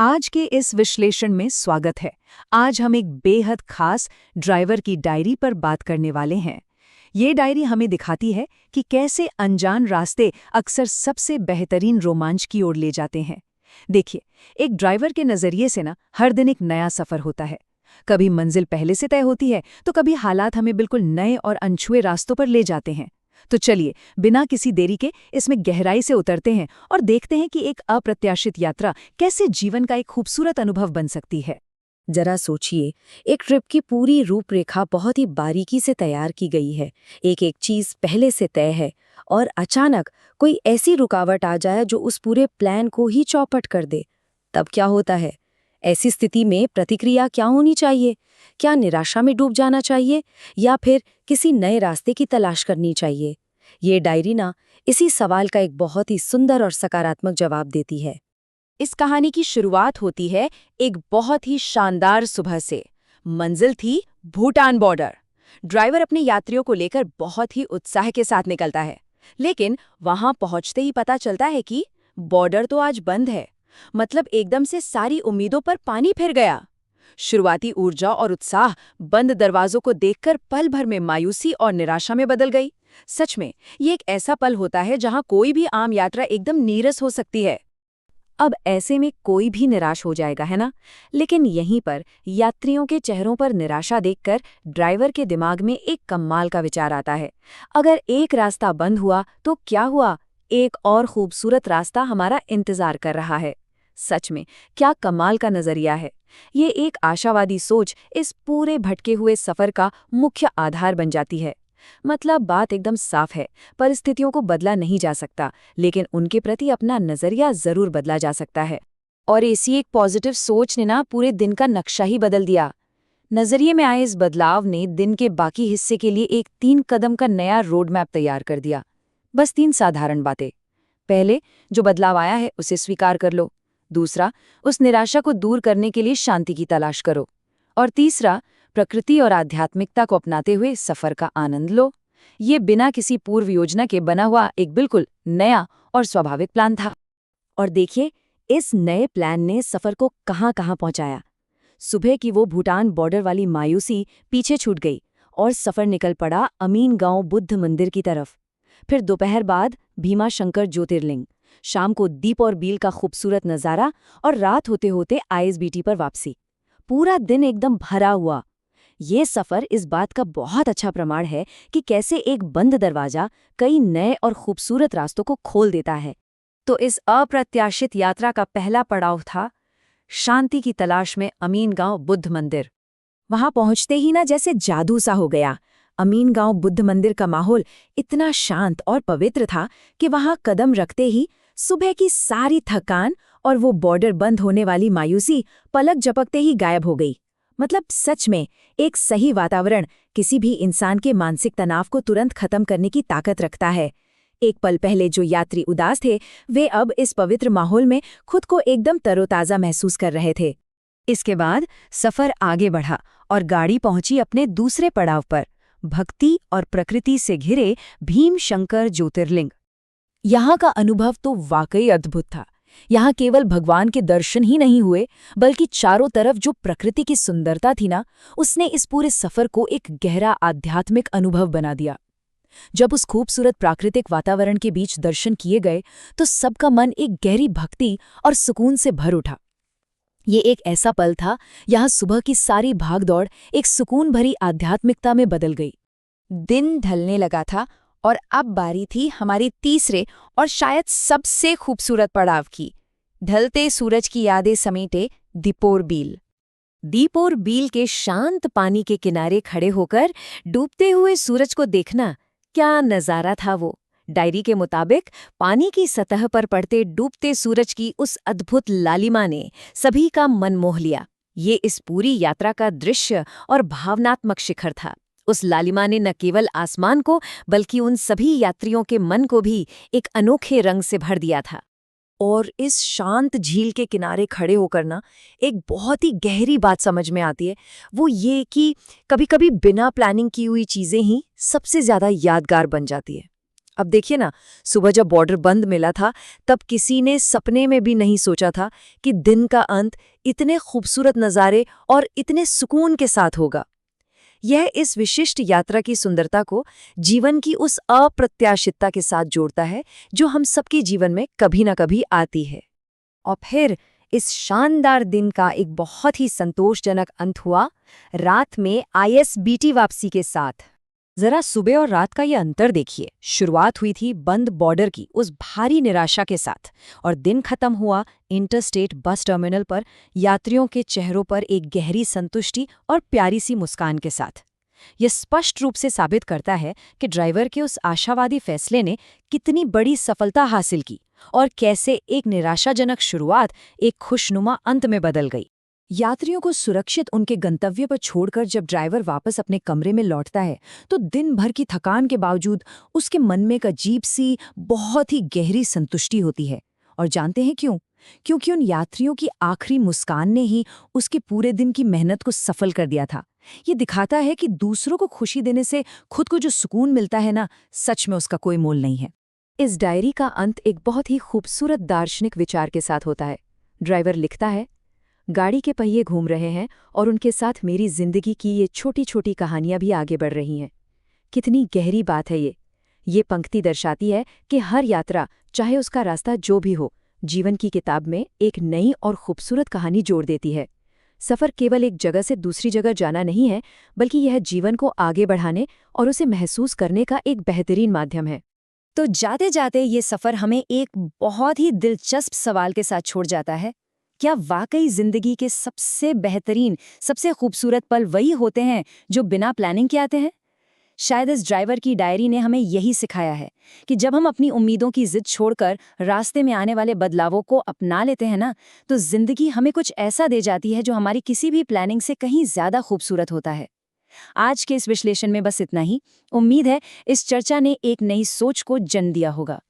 आज के इस विश्लेषण में स्वागत है। आज हम एक बेहद खास ड्राइवर की डायरी पर बात करने वाले हैं। ये डायरी हमें दिखाती है कि कैसे अनजान रास्ते अक्सर सबसे बेहतरीन रोमांच की ओर ले जाते हैं। देखिए, एक ड्राइवर के नज़रिए से हर दिन एक नया सफ़र होता है। कभी मंजिल पहले से तय होती है, तो कभी हालात हमें बिल्कुल नए और अनछुए रास्तों पर ले जाते हैं। तो चलिए, बिना किसी देरी के इसमें गहराई से उतरते हैं और देखते हैं कि एक अप्रत्याशित यात्रा कैसे जीवन का एक खूबसूरत अनुभव बन सकती है। जरा सोचिए, एक ट्रिप की पूरी रूपरेखा बहुत ही बारीकी से तैयार की गई है। एक एक चीज पहले से तय है और अचानक कोई ऐसी रुकावट आ जाए जो उस पूरे प्लान को ही चौपट कर दे। तब क्या होता है? ऐसी स्थिति में प्रतिक्रिया क्या होनी चाहिए? क्या निराशा में डूब जाना चाहिए या फिर किसी नए रास्ते की तलाश करनी चाहिए? ये डायरी इसी सवाल का एक बहुत ही सुंदर और सकारात्मक जवाब देती है। इस कहानी की शुरुआत होती है एक बहुत ही शानदार सुबह से। मंजिल थी भूटान बॉर्डर। ड्राइवर अपने यात्रियों को लेकर बहुत ही उत्साह के साथ निकलता है, लेकिन वहां पहुंचते ही पता चलता है कि बॉर्डर तो आज बंद है। मतलब एकदम से सारी उम्मीदों पर पानी फिर गया। शुरुआती ऊर्जा और उत्साह बंद दरवाजों को देखकर पल भर में मायूसी और निराशा में बदल गई। सच में, ये एक ऐसा पल होता है जहां कोई भी आम यात्रा एकदम नीरस हो सकती है। अब ऐसे में कोई भी निराश हो जाएगा, है ना? लेकिन यहीं पर यात्रियों के चेहरों पर निराशा देखकर ड्राइवर के दिमाग में एक कमाल का विचार आता है। अगर एक रास्ता बंद हुआ तो क्या हुआ? एक और खूबसूरत रास्ता हमारा इंतजार कर रहा है। सच में, क्या कमाल का नजरिया है। ये एक आशावादी सोच इस पूरे भटके हुए सफर का मुख्य आधार बन जाती है। मतलब बात एकदम साफ है, परिस्थितियों को बदला नहीं जा सकता, लेकिन उनके प्रति अपना नजरिया जरूर बदला जा सकता है। और ऐसी एक पॉजिटिव सोच ने पूरे दिन का नक्शा ही बदल दिया। नजरिए में आए इस बदलाव ने दिन के बाकी हिस्से के लिए एक 3 कदम का नया रोड मैप तैयार कर दिया। बस 3 साधारण बातें। पहले, जो बदलाव आया है उसे स्वीकार कर लो। दूसरा, उस निराशा को दूर करने के लिए शांति की तलाश करो। और तीसरा, प्रकृति और आध्यात्मिकता को अपनाते हुए सफर का आनंद लो। ये बिना किसी पूर्व योजना के बना हुआ एक बिल्कुल नया और स्वाभाविक प्लान था। और देखिए, इस नए प्लान ने सफर को कहां कहां पहुंचाया। सुबह की वो भूटान बॉर्डर वाली मायूसी पीछे छूट गई और सफर निकल पड़ा अमीन गांव बुद्ध मंदिर की तरफ। फिर दोपहर बाद भीमा शंकर ज्योतिर्लिंग, शाम को दीप और बील का खूबसूरत नज़ारा और रात होते होते आईएसबीटी पर वापसी। पूरा दिन एकदम भरा हुआ। ये सफर इस बात का बहुत अच्छा प्रमाण है कि कैसे एक बंद दरवाजा कई नए और खूबसूरत रास्तों को खोल देता है। तो इस अप्रत्याशित यात्रा का पहला पड़ाव था शांति की तलाश में अमीन गांव बुद्ध मंदिर। वहां पहुंचते ही जैसे जादू सा हो गया। अमीन गांव बुद्ध मंदिर का माहौल इतना शांत और पवित्र था कि वहां कदम रखते ही सुबह की सारी थकान और वो बॉर्डर बंद होने वाली मायूसी पलक झपकते ही गायब हो गई। मतलब सच में, एक सही वातावरण किसी भी इंसान के मानसिक तनाव को तुरंत खत्म करने की ताकत रखता है। एक पल पहले जो यात्री उदास थे, वे अब इस पवित्र माहौल में खुद को एकदम तरोताज़ा महसूस कर रहे थे। इसके बाद सफर आगे बढ़ा और गाड़ी पहुंची अपने दूसरे पड़ाव पर, भक्ति और प्रकृति से घिरे भीम शंकर ज्योतिर्लिंग। यहाँ का अनुभव तो वाकई अद्भुत था। यहाँ केवल भगवान के दर्शन ही नहीं हुए, बल्कि चारों तरफ जो प्रकृति की सुंदरता थी उसने इस पूरे सफर को एक गहरा आध्यात्मिक अनुभव बना दिया। जब उस खूबसूरत प्राकृतिक वातावरण के बीच दर्शन किए गए तो सबका मन एक गहरी भक्ति और सुकून से भर उठा। ये एक ऐसा पल था, यहाँ सुबह की सारी भागदौड़ एक सुकून भरी आध्यात्मिकता में बदल गई। दिन ढलने लगा था और अब बारी थी हमारी तीसरे और शायद सबसे खूबसूरत पड़ाव की। ढलते सूरज की यादें समेटे दीपोर बील। दीपोर बील के शांत पानी के किनारे खड़े होकर डूबते हुए सूरज को देखना, क्या नज़ारा था वो। डायरी के मुताबिक पानी की सतह पर पड़ते डूबते सूरज की उस अद्भुत लालिमा ने सभी का मन मोह लिया। ये इस पूरी यात्रा का दृश्य और भावनात्मक शिखर था। उस लालिमा ने न केवल आसमान को बल्कि उन सभी यात्रियों के मन को भी एक अनोखे रंग से भर दिया था। और इस शांत झील के किनारे खड़े होकर एक बहुत ही गहरी बात समझ में आती है, वो ये कि कभी-कभी बिना प्लानिंग की हुई चीज़ें ही सबसे ज़्यादा यादगार बन जाती है। अब देखिए ना, सुबह जब बॉर्डर बंद मिला था, तब किसी ने सपने में भी नहीं सोचा था कि दिन का अंत इतने खूबसूरत नज़ारे और इतने सुकून के साथ होगा। यह इस विशिष्ट यात्रा की सुंदरता को जीवन की उस अप्रत्याशितता के साथ जोड़ता है जो हम सबके जीवन में कभी ना कभी आती है। और फिर इस शानदार दिन का एक बहुत ही संतोषजनक अंत हुआ रात में ISBT वापसी के साथ। जरा सुबह और रात का ये अंतर देखिए। शुरुआत हुई थी बंद बॉर्डर की उस भारी निराशा के साथ, और दिन खत्म हुआ इंटरस्टेट बस टर्मिनल पर यात्रियों के चेहरों पर एक गहरी संतुष्टि और प्यारी सी मुस्कान के साथ। यह स्पष्ट रूप से साबित करता है कि ड्राइवर के उस आशावादी फैसले ने कितनी बड़ी सफलता हासिल की और कैसे एक निराशाजनक शुरुआत एक खुशनुमा अंत में बदल गई। यात्रियों को सुरक्षित उनके गंतव्य पर छोड़कर जब ड्राइवर वापस अपने कमरे में लौटता है, तो दिन भर की थकान के बावजूद उसके मन में एक अजीब सी बहुत ही गहरी संतुष्टि होती है। और जानते हैं क्यों? क्योंकि उन यात्रियों की आखिरी मुस्कान ने ही उसके पूरे दिन की मेहनत को सफल कर दिया था। ये दिखाता है कि दूसरों को खुशी देने से खुद को जो सुकून मिलता है ना, सच में उसका कोई मोल नहीं है। इस डायरी का अंत एक बहुत ही खूबसूरत दार्शनिक विचार के साथ होता है। ड्राइवर लिखता है, गाड़ी के पहिए घूम रहे हैं और उनके साथ मेरी जिंदगी की ये छोटी छोटी कहानियां भी आगे बढ़ रही हैं। कितनी गहरी बात है ये। ये पंक्ति दर्शाती है कि हर यात्रा, चाहे उसका रास्ता जो भी हो, जीवन की किताब में एक नई और खूबसूरत कहानी जोड़ देती है। सफ़र केवल एक जगह से दूसरी जगह जाना नहीं है, बल्कि यह जीवन को आगे बढ़ाने और उसे महसूस करने का एक बेहतरीन माध्यम है। तो जाते जाते ये सफ़र हमें एक बहुत ही दिलचस्प सवाल के साथ छोड़ जाता है। क्या वाकई जिंदगी के सबसे बेहतरीन, सबसे खूबसूरत पल वही होते हैं जो बिना प्लानिंग के आते हैं? शायद इस ड्राइवर की डायरी ने हमें यही सिखाया है कि जब हम अपनी उम्मीदों की जिद छोड़कर रास्ते में आने वाले बदलावों को अपना लेते हैं ना, तो जिंदगी हमें कुछ ऐसा दे जाती है जो हमारी किसी भी प्लानिंग से कहीं ज्यादा खूबसूरत होता है। आज के इस विश्लेषण में बस इतना ही। उम्मीद है इस चर्चा ने एक नई सोच को जन्म दिया होगा।